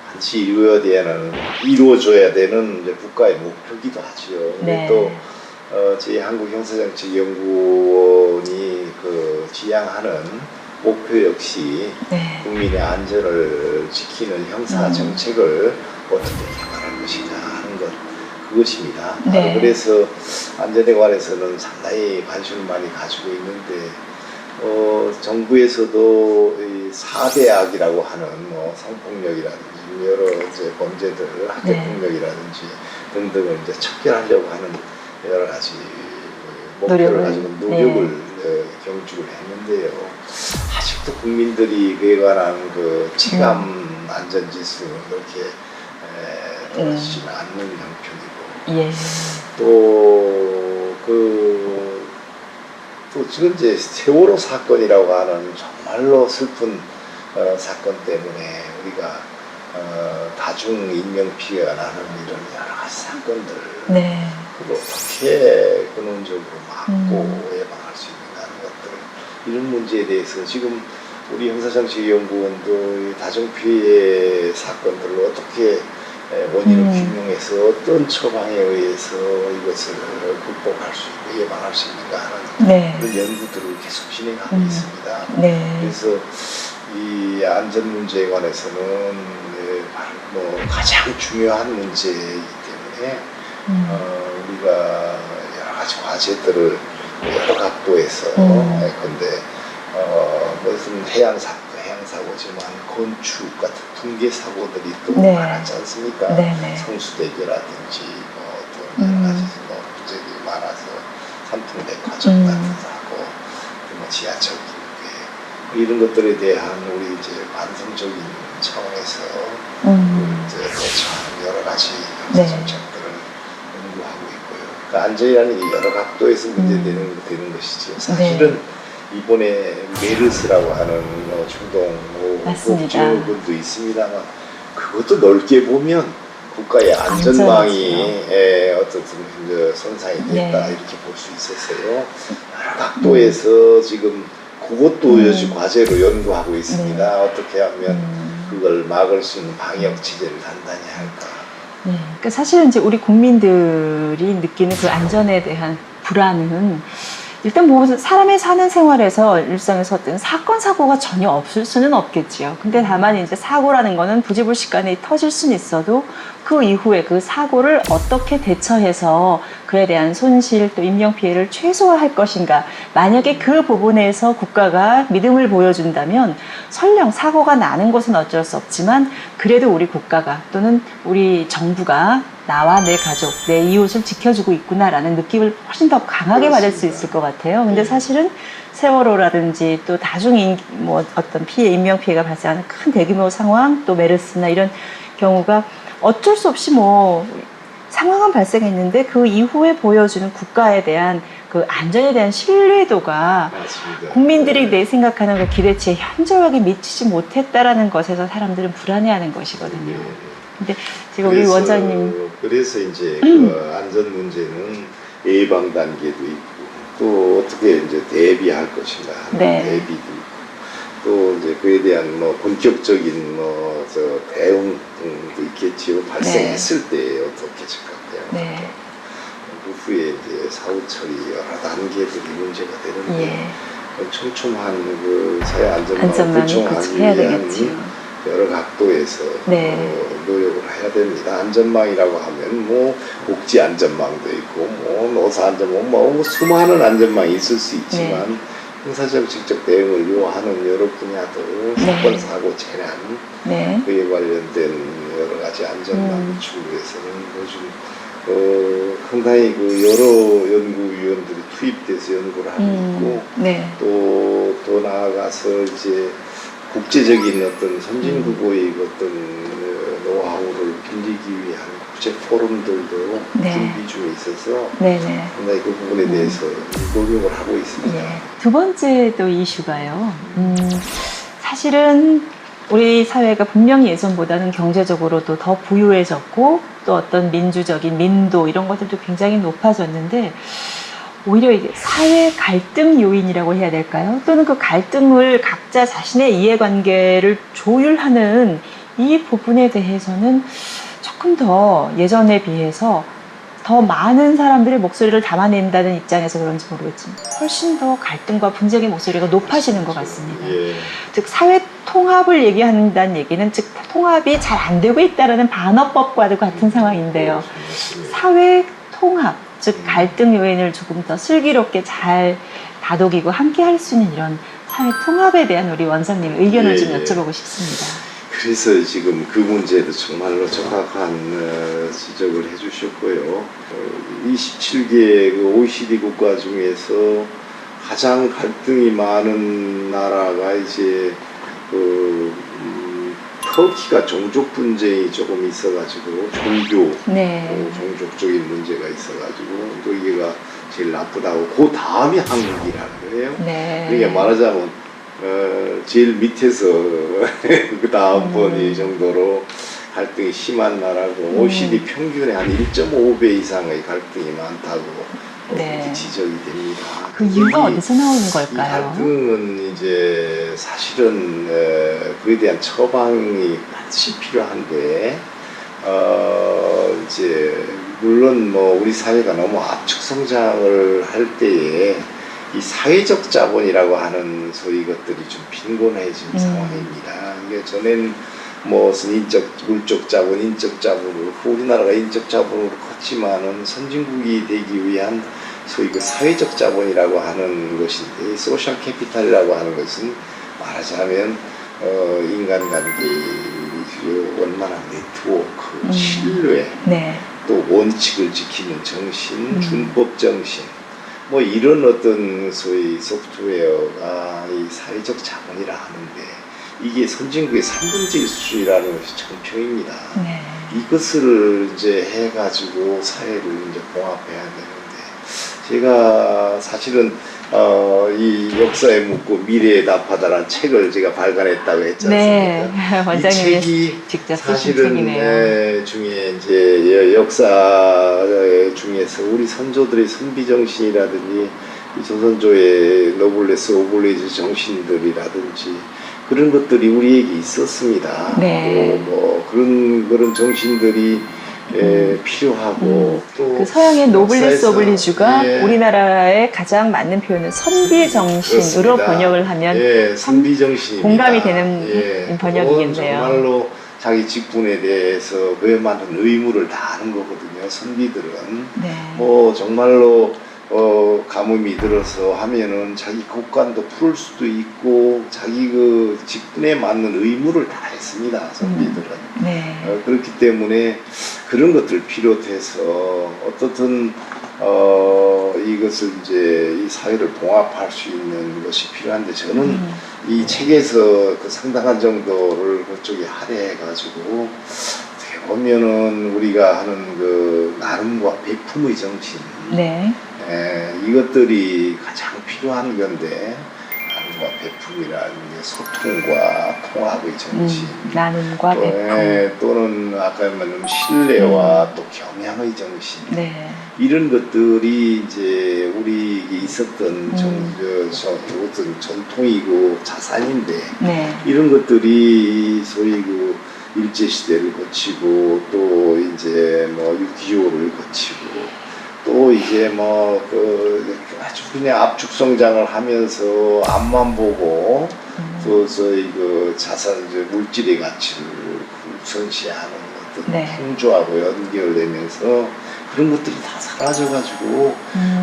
반드시 이루어져야 되는 이제 국가의 목표기도 하지요. 네. 또 저희 한국형사정책연구원이 그 지향하는 목표 역시 네. 국민의 안전을 지키는 형사 정책을 어떻게 개발할 것이냐 하는 것, 그것입니다. 네. 그래서 안전에 관해서는 상당히 관심을 많이 가지고 있는데, 정부에서도 이 4대 악이라고 하는 성폭력이라든지 여러 이제 범죄들, 학대폭력이라든지 등등을 이제 척결하려고 하는 여러 가지 목표를 가지고 노력을 경축을 했는데요. 아직도 국민들이 그에 관한 그 체감 안전지수 그렇게 떨어지지 않는 형편이고, 예. 또 지금 이제 세월호 사건이라고 하는 정말로 슬픈 사건 때문에 우리가 다중 인명피해가 나는 이런 여러 가지 사건들, 네. 그걸 어떻게 근원적으로 막고 예방할 수 있는가는 것들, 이런 문제에 대해서 지금 우리 형사정책연구원도 이 다중피해 사건들을 어떻게 원인을 규명해서 어떤 처방에 의해서 이것을 극복할 수 있고 예방할 수 있는가 하는 네. 그런 연구들을 계속 진행하고 있습니다. 네. 그래서 이 안전 문제에 관해서는 뭐 가장 중요한 문제이기 때문에 우리가 여러 가지 과제들을 여러 각도에서 근데 무슨 해양사고지만 건축 같은 붕괴 사고들이 또 네. 많았지 않습니까? 네네. 성수대교라든지 또 여러 가지 문제들이 많아서 산풍백화점 같은 사고, 뭐 지하철 붕괴 이런 것들에 대한 우리 이제 만성적인 차원에서 이제 대처하는 여러 가지 네. 정책들을 연구하고 있고요. 그러니까 안전이라는 게 여러 각도에서 문제되는 것이죠. 사실은 이번에 메르스라고 하는 중동 맞습니다. 복지원도 있습니다만 그것도 넓게 보면 국가의 안전망이 어떤 손상이 됐다 이렇게 볼 수 있어서요. 여러 각도에서 지금 그것도 역시 과제로 연구하고 있습니다. 어떻게 하면 그걸 막을 수 있는 방역 체제를 단단히 할까. 네, 그러니까 사실은 이제 우리 국민들이 느끼는 그 안전에 대한 불안은 일단 뭐 사람의 사는 생활에서 일상에서 어떤 사건 사고가 전혀 없을 수는 없겠지요. 근데 다만 이제 사고라는 거는 부지불식간에 터질 수는 있어도 그 이후에 그 사고를 어떻게 대처해서 그에 대한 손실 또 인명 피해를 최소화할 것인가. 만약에 그 부분에서 국가가 믿음을 보여준다면 설령 사고가 나는 것은 어쩔 수 없지만 그래도 우리 국가가 또는 우리 정부가 나와 내 가족, 내 이웃을 지켜주고 있구나라는 느낌을 훨씬 더 강하게 받을 수 있을 것 같아요. 근데 사실은 세월호라든지 또 다중 뭐 어떤 피해, 인명 피해가 발생하는 큰 대규모 상황, 또 메르스나 이런 경우가 어쩔 수 없이 뭐 상황은 발생했는데 그 이후에 보여주는 국가에 대한 그 안전에 대한 신뢰도가 맞습니다. 국민들이 내 생각하는 그 기대치에 현저하게 미치지 못했다라는 것에서 사람들은 불안해하는 것이거든요. 근데 지금 우리 원장님 그래서 이제 그 안전 문제는 예방 단계도 있고 또 어떻게 이제 대비할 것인가 하는 대비도 있고 또 이제 그에 대한 뭐 본격적인 뭐 저 대응도 있겠지요. 발생했을 때 어떻게 즉각해야 할까. 그 후에 이제 사후 처리 여러 단계들이 문제가 되는데 촘촘한 그 사회 안전망을 구축하기 위한 여러 각도에서 노력을 해야 됩니다. 안전망이라고 하면 뭐 복지 안전망도 있고 뭐 노사 안전망 뭐 수많은 안전망이 있을 수 있지만 형사적 직접 대응을 요하는 여러 분야들 사건 사고 재난 그에 관련된 여러 가지 안전망 추구에서는 요즘 상당히 그 여러 연구위원들이 투입돼서 연구를 하고 있고 또 더 나아가서 이제 국제적인 어떤 선진국의 어떤 노하우를 빌리기 위한 국제 포럼들도 준비 중에 있어서 상당히 그 부분에 대해서 노력을 하고 있습니다. 두 번째 또 이슈가요. 사실은 우리 사회가 분명히 예전보다는 경제적으로도 더 부유해졌고 또 어떤 민주적인 민도 이런 것들도 굉장히 높아졌는데 오히려 이게 사회 갈등 요인이라고 해야 될까요? 또는 그 갈등을 각자 자신의 이해관계를 조율하는 이 부분에 대해서는 조금 더 예전에 비해서 더 많은 사람들의 목소리를 담아낸다는 입장에서 그런지 모르겠지만 훨씬 더 갈등과 분쟁의 목소리가 높아지는 것 같습니다. 즉 사회 통합을 얘기한다는 얘기는 즉 통합이 잘 안 되고 있다는 반어법과도 같은 상황인데요. 사회 통합, 즉 갈등 요인을 조금 더 슬기롭게 잘 다독이고 함께 할 수 있는 이런 사회 통합에 대한 우리 원장님 의견을 좀 여쭤보고 싶습니다. 그래서 지금 그 문제도 정말로 정확한 지적을 해주셨고요. 27개 그 OECD 국가 중에서 가장 갈등이 많은 나라가 이제 터키가 종족 분쟁이 조금 있어가지고 종족적인 문제가 있어가지고 또 이게가 제일 나쁘다고 그 다음이 한국이라는 거예요. 그러니까 말하자면 제일 밑에서 그 다음번이 정도로 갈등이 심한 나라고 OECD 평균의 한 1.5배 이상의 갈등이 많다고 지적이 됩니다. 그 이유가 어디서 나오는 걸까요? 이 갈등은 이제 사실은 그에 대한 처방이 반드시 필요한데 이제 물론 뭐 우리 사회가 너무 압축 성장을 할 때에 이 사회적 자본이라고 하는 소위 것들이 좀 빈곤해진 상황입니다. 게 전에는 무슨 물적 자본, 인적 자본으로 우리나라가 인적 자본으로 컸지만은 선진국이 되기 위한 소위 그 사회적 자본이라고 하는 것인데 소셜 캐피탈이라고 하는 것은 말하자면 인간관계의 원만한 네트워크, 신뢰, 네. 또 원칙을 지키는 정신, 준법 정신, 뭐 이런 어떤 소위 소프트웨어가 이 사회적 자본이라 하는데 이게 선진국의 3분의 1 수준이라는 것이 정평입니다. 네. 이것을 이제 해가지고 사회를 이제 봉합해야 되는데 제가 사실은 이 역사에 묻고 미래에 답하다라는 책을 제가 발간했다고 했지 않습니까? 네. 이 원장님이 책이 직접 쓰신 사실은 책이네요. 중에 이제 역사 중에서 우리 선조들의 선비 정신이라든지 이 조선조의 노블레스 오블리주 정신들이라든지 그런 것들이 우리에게 있었습니다. 네. 뭐 그런 정신들이 필요하고 또 그 서양의 노블레스 역사에서, 오블리주가 예. 우리나라에 가장 맞는 표현은 선비 정신으로 그렇습니다. 번역을 하면 예, 선비 정신입니다. 공감이 되는 번역이겠네요. 정말로 자기 직분에 대해서 그에 맞는 의무를 다하는 거거든요. 선비들은 네. 뭐 정말로 가뭄이 들어서 하면은 자기 국간도 풀을 수도 있고 자기 그 직분에 맞는 의무를 다했습니다. 선비들은. 네. 그렇기 때문에 그런 것들 비롯해서 어떻든 이것을 이제 이 사회를 봉합할 수 있는 것이 필요한데 저는 이 책에서 그 상당한 정도를 그쪽에 할애해 가지고 어떻게 보면은 우리가 하는 그 나눔과 베품의 정신 네. 이것들이 가장 필요한 건데 나눔과 베품이라는 게 소통과 통합의 정신 나눔과 베품. 또는 아까 말한 신뢰와 또 겸양의 정신 네. 이런 것들이 이제 우리에게 있었던 어떤 전통이고 자산인데 네. 이런 것들이 소위 그 일제시대를 거치고 또 이제 뭐 6.25를 거치고 또 이제 뭐 그 아주 그냥 압축 성장을 하면서 앞만 보고 또 저희 그 자산 이제 물질의 가치를 우선시하는 어떤 네. 풍조하고 연결되면서 그런 것들이 다 사라져가지고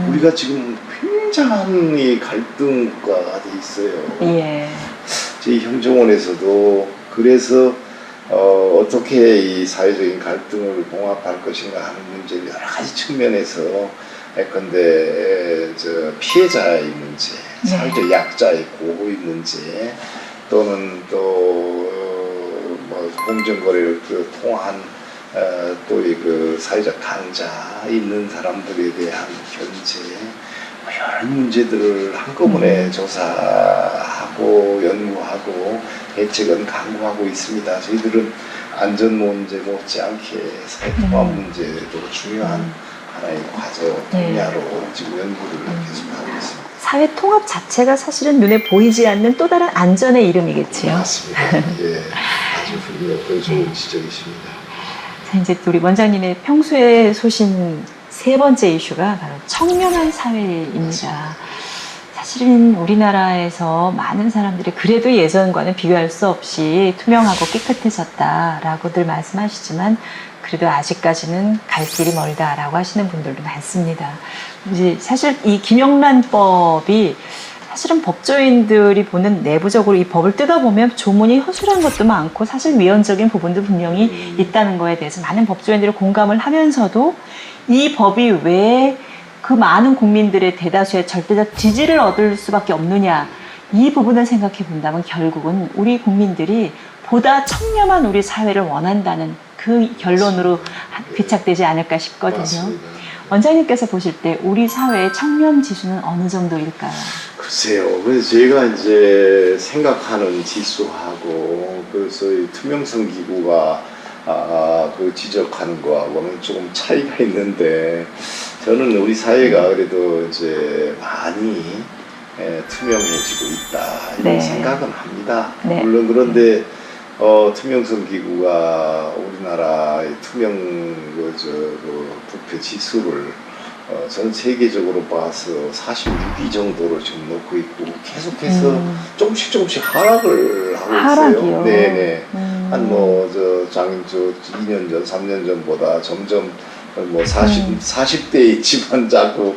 우리가 지금 굉장한 이 갈등 국가가 돼 있어요. 예. 저희 형정원에서도 그래서 어떻게 이 사회적인 갈등을 봉합할 것인가 하는 문제를 여러 가지 측면에서 예컨대 피해자의 문제, 네. 사회적 약자의 보호의 문제 또는 또 뭐 공정거래를 통한 또 이 그 사회적 강자 있는 사람들에 대한 견제 뭐 여러 문제들을 한꺼번에 조사하고 연구하고 대책은 강구하고 있습니다. 저희들은 안전 문제 못지않게 사회 통합 문제도 중요한 하나의 과제 분야로 지금 연구를 계속하고 있습니다. 사회 통합 자체가 사실은 눈에 보이지 않는 또 다른 안전의 이름이겠지요. 맞습니다. 예, 아주 훌륭하고 좋은 지적이십니다. 자, 이제 우리 원장님의 평소에 쏘신 세 번째 이슈가 바로 청렴한 사회입니다. 사실은 우리나라에서 많은 사람들이 그래도 예전과는 비교할 수 없이 투명하고 깨끗해졌다라고들 말씀하시지만 그래도 아직까지는 갈 길이 멀다라고 하시는 분들도 많습니다. 이제 사실 이 김영란법이 사실은 법조인들이 보는 내부적으로 이 법을 뜯어보면 조문이 허술한 것도 많고 사실 위헌적인 부분도 분명히 있다는 거에 대해서 많은 법조인들이 공감을 하면서도 이 법이 왜 그 많은 국민들의 대다수의 절대적 지지를 얻을 수밖에 없느냐 이 부분을 생각해 본다면 결국은 우리 국민들이 보다 청렴한 우리 사회를 원한다는 그 결론으로 귀착되지 않을까 싶거든요. 맞습니다. 원장님께서 보실 때 우리 사회의 청렴 지수는 어느 정도일까요? 글쎄요. 그래서 제가 이제 생각하는 지수하고 그래서 이 투명성 기구가 그 지적하는 거하고는 조금 차이가 있는데 저는 우리 사회가 그래도 이제 많이 투명해지고 있다 이런 네. 생각은 합니다. 네. 물론 그런데 투명성 기구가 우리나라의 투명 그 부패 지수를 전 세계적으로 봐서 46위 정도로 지금 놓고 있고 계속해서 조금씩 하락을 하고 있어요. 하락이요? 네네. 한 저 2년 전, 3년 전보다 점점 뭐 40대에 있지만 자꾸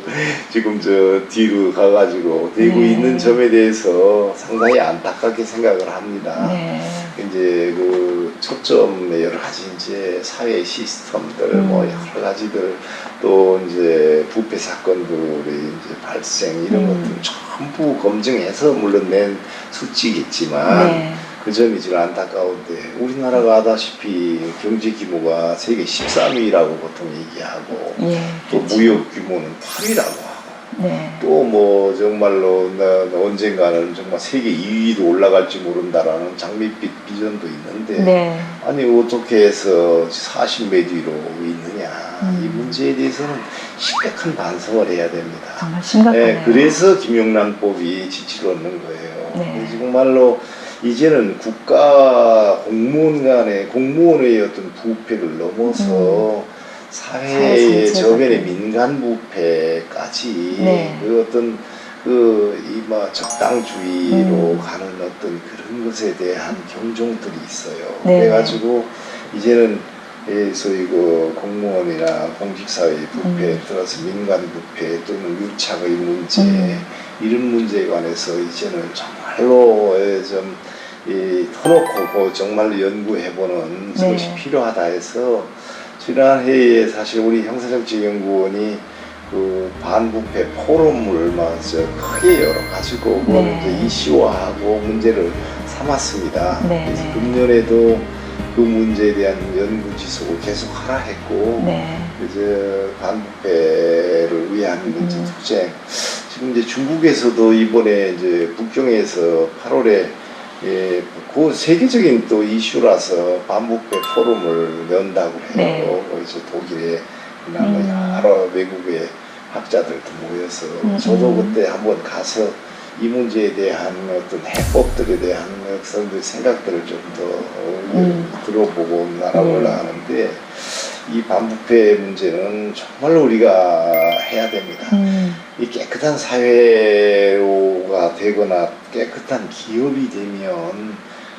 지금 저 뒤로 가가지고 되고 네. 있는 점에 대해서 상당히 안타깝게 생각을 합니다. 네. 이제 그 초점에 여러 가지 이제 사회 시스템들 뭐 여러 가지들 또 이제 부패 사건들이 이제 발생 이런 것들 전부 검증해서 물론 낸 수치겠지만 네. 그 점이 제일 안타까운데 우리나라가 아다시피 경제 규모가 세계 13위라고 보통 얘기하고 예. 또 그렇죠. 무역 규모는 8위라고 하고 네. 또 뭐 정말로 언젠가는 정말 세계 2위도 올라갈지 모른다라는 장밋빛 비전도 있는데 네. 아니 어떻게 해서 40몇 위로 있느냐 이 문제에 대해서는 심각한 반성을 해야 됩니다. 정말 심각하네요. 네, 그래서 김영란법이 지지를 얻는 거예요. 네. 정말로 이제는 국가 공무원 간의 공무원의 어떤 부패를 넘어서 사회의 사회 저변의 전체적인. 민간 부패까지 네. 그 어떤 이마 적당주의로 가는 어떤 그런 것에 대한 경종들이 있어요. 네. 그래가지고 이제는 소위 그 공무원이나 공직사회의 부패에 따라서 민간 부패 또는 유착의 문제 이런 문제에 관해서 이제는 정말로 좀 터놓고 정말로 연구해보는 네. 것이 필요하다 해서 지난해에 사실 우리 형사정책연구원이 그 반부패 포럼을 먼저 크게 열어가지고 네. 이제 이슈화하고 문제를 삼았습니다. 네, 그래서 네. 금년에도 그 문제에 대한 연구 지속을 계속 하라 했고 네. 이제 반부패를 위한 이제 투쟁 지금 이제 중국에서도 이번에 이제 북경에서 8월에 그 세계적인 또 이슈라서 반부패 포럼을 연다고 해요. 네. 거기서 독일에 여러 외국의 학자들도 모여서 저도 그때 한번 가서 이 문제에 대한 어떤 해법들에 대한 생각들을 좀 더 들어보고 나라보려 하는데 이 반부패 문제는 정말로 우리가 해야 됩니다. 이 깨끗한 사회가 되거나 깨끗한 기업이 되면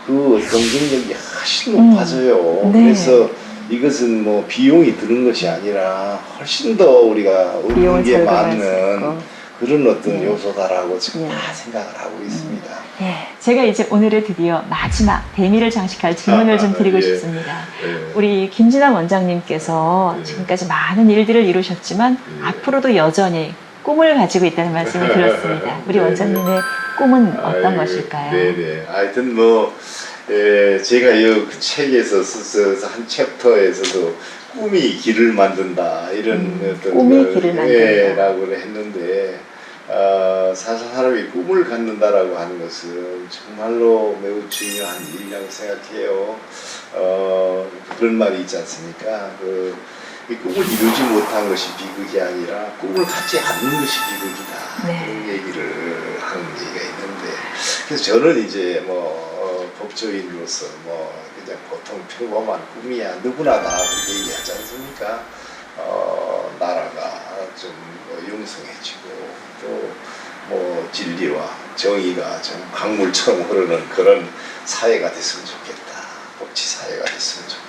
그 경쟁력이 훨씬 높아져요. 네. 그래서 이것은 뭐 비용이 드는 것이 아니라 훨씬 더 우리가 얻는 비용을 게 절감할 수 많은 있고. 그런 어떤 네. 요소다라고 지금 네. 다 생각을 하고 있습니다. 예, 제가 이제 오늘을 드디어 마지막 대미를 장식할 질문을 좀 드리고 예. 싶습니다. 예. 우리 김진환 원장님께서 예. 지금까지 많은 일들을 이루셨지만 예. 앞으로도 여전히 꿈을 가지고 있다는 말씀을 들었습니다. 우리 네. 원장님의 꿈은 어떤 아이고, 것일까요? 네네. 하여튼 뭐 제가 이 그 책에서 써서 한 챕터에서도 꿈이 길을 만든다 이런 어떤 꿈이 길을 만든다. 라고 했는데 사실 사람이 꿈을 갖는다라고 하는 것은 정말로 매우 중요한 일이라고 생각해요. 그런 말이 있지 않습니까? 이 꿈을 이루지 못한 것이 비극이 아니라 꿈을 갖지 않는 것이 비극이다. 네. 그런 얘기를 하는 얘기가 있는데 그래서 저는 이제 법조인으로서 그냥 보통 평범한 꿈이야 누구나 다 그렇게 얘기하지 않습니까? 나라가 좀 융성해지고 또 진리와 정의가 좀 강물처럼 흐르는 그런 사회가 됐으면 좋겠다. 법치 사회가 됐으면 좋겠다.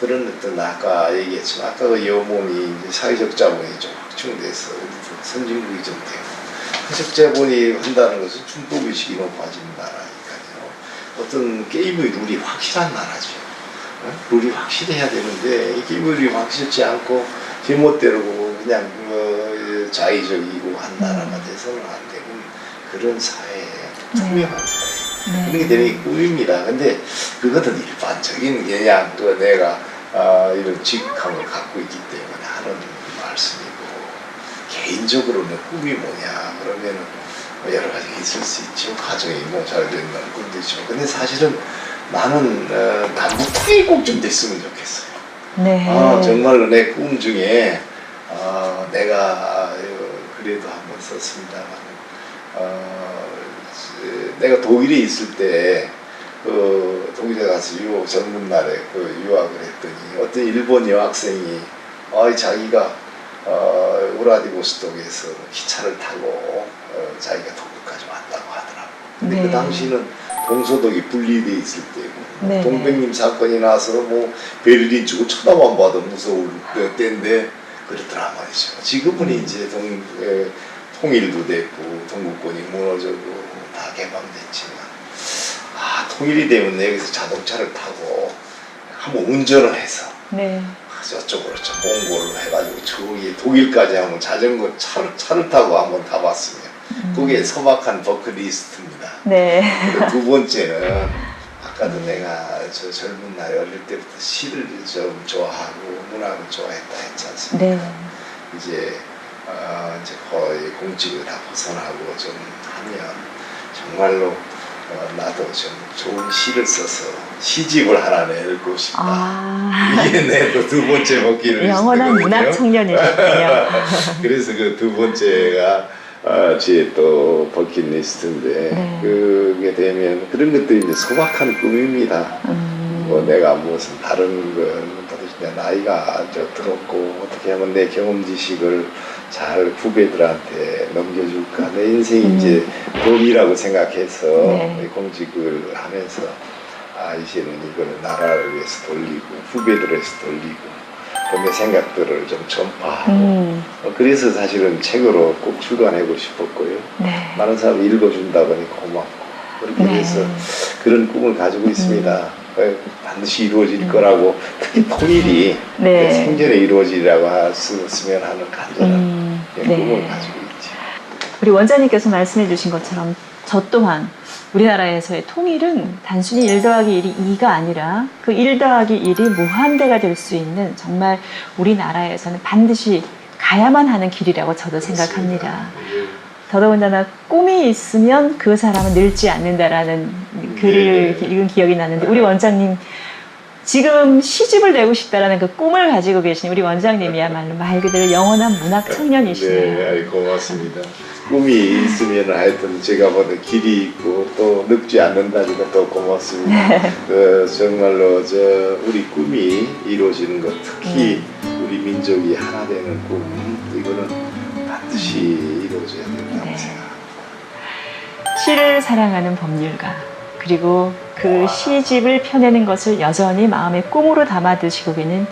그런 어떤 아까 얘기했지만 아까 그 여몽이 이제 사회적 자본이 좀 확충돼서 우리도 선진국이 좀 되고 사회적 자본이 한다는 것은 중독의식이 높아지는 나라니까요. 어떤 게임의 룰이 확실한 나라죠. 룰이 확실해야 되는데 이 게임의 룰이 확실치 않고 제멋대로 그냥 자의적이고 한 나라가 돼서는 안 되는 그런 사회, 투명한 사회. 네. 그런 게 되는 게 꿈입니다. 근데 그것은 일반적인 그냥 내가 이런 직함을 갖고 있기 때문에 하는 말씀이고 개인적으로는 꿈이 뭐냐 그러면은 여러 가지가 있을 수 있죠. 가정이 잘 된다는 꿈도 있죠. 근데 사실은 나는 남북통일이 꼭 좀 됐으면 좋겠어요. 네. 정말로 내 꿈 중에 내가 그래도 한번 썼습니다만 내가 독일에 있을 때 독일에 가서 젊은 날에 유학을 했더니 어떤 일본 여학생이 자기가 우라디보스톡에서 기차를 타고 자기가 독일까지 왔다고 하더라고. 근데 네. 그 당시는 동서독이 분리돼 있을 때고 네. 동백님 사건이 나서 뭐 베를린 주고 쳐다만 봐도 무서울 때인데 그렇더라 말이죠. 지금은 이제 통일도 됐고 동구권이 무너져고 다 개방됐지만 통일이 되면 여기서 자동차를 타고 한번 운전을 해서 네. 저쪽으로 몽골로 해가지고 저기 독일까지 한번 자전거 차를 타고 한번 가봤으면 그게 소박한 버킷리스트입니다. 네. 그리고 두 번째는 아까도 내가 저 젊은 날에 어릴 때부터 시를 좀 좋아하고 문학을 좋아했다 했지 않습니까? 네. 이제 거의 공직을 다 벗어나고 좀 하면 정말로 나도 좀 좋은 시를 써서 시집을 하나 내고 싶다. 이게 내 또 두 번째 버킷리스트거든요. 영원한 문학 청년이셨군요. 그래서 그 두 번째가 제 또 버킷리스트인데 네. 그게 되면 그런 것도 이제 소박한 꿈입니다. 뭐 내가 무슨 다른 건 내 나이가 들었고 어떻게 하면 내 경험 지식을 잘 후배들한테 넘겨줄까. 내 인생이 이제 돈이라고 생각해서 네. 공직을 하면서 이제는 이거를 나라를 위해서 돌리고 후배들을 위해서 돌리고 또 내 생각들을 좀 전파하고 그래서 사실은 책으로 꼭 출간하고 싶었고요. 네. 많은 사람이 읽어준다 보니 고맙고 그렇게 네. 해서 그런 꿈을 가지고 있습니다. 반드시 이루어질 거라고 특히 통일이 네. 생전에 이루어지라고 했으면 하는 간절한 꿈을 네. 가지고 있죠. 우리 원장님께서 말씀해 주신 것처럼 저 또한 우리나라에서의 통일은 단순히 1 더하기 1이 2가 아니라 그 1 더하기 1이 무한대가 될 수 있는 정말 우리나라에서는 반드시 가야만 하는 길이라고 저도 생각합니다. 더더군다나 꿈이 있으면 그 사람은 늙지 않는다라는 글을 읽은 기억이 나는데 우리 원장님 지금 시집을 내고 싶다라는 그 꿈을 가지고 계신 우리 원장님이야말로 말 그대로 영원한 문학 청년이시네요. 네, 고맙습니다. 꿈이 있으면 하여튼 제가 보는 길이 있고 또 늙지 않는다니까 더 고맙습니다. 정말로 우리 꿈이 이루어지는 것, 특히 우리 민족이 하나 되는 꿈, 이거는 반드시 이루어져야 된다고 생각합니다. 시를 사랑하는 법률가 그리고 그 시집을 펴내는 것을 여전히 마음의 꿈으로 담아두시고 계는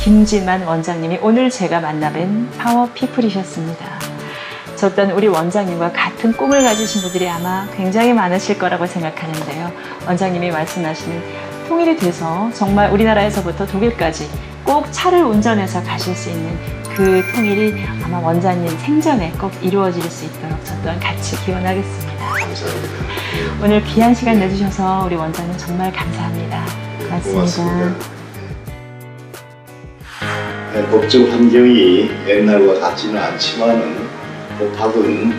김진만 원장님이 오늘 제가 만나뵌 파워피플이셨습니다. 저 또한 우리 원장님과 같은 꿈을 가지신 분들이 아마 굉장히 많으실 거라고 생각하는데요. 원장님이 말씀하시는 통일이 돼서 정말 우리나라에서부터 독일까지 꼭 차를 운전해서 가실 수 있는 그 통일이 아마 원장님 생전에 꼭 이루어질 수 있도록 저 또한 같이 기원하겠습니다. 감사합니다. 오늘 귀한 시간 내주셔서 우리 원장님 정말 감사합니다. 고맙습니다. 네, 법적 환경이 옛날과 같지는 않지만은 법학은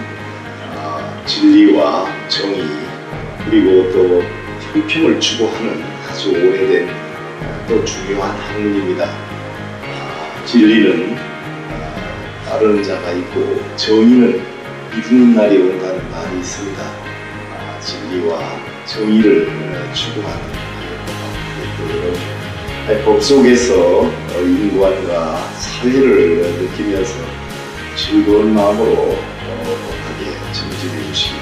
진리와 정의 그리고 또 형평을 추구하는 아주 오래된 또 중요한 학문입니다. 진리는 따르는 자가 있고 정의는 이루는 날이 온다는 말이 있습니다. 진리와 정의를 추구하는 법 속에서 인권과 사회를 느끼면서 즐거운 마음으로 법하게 정진해 주시기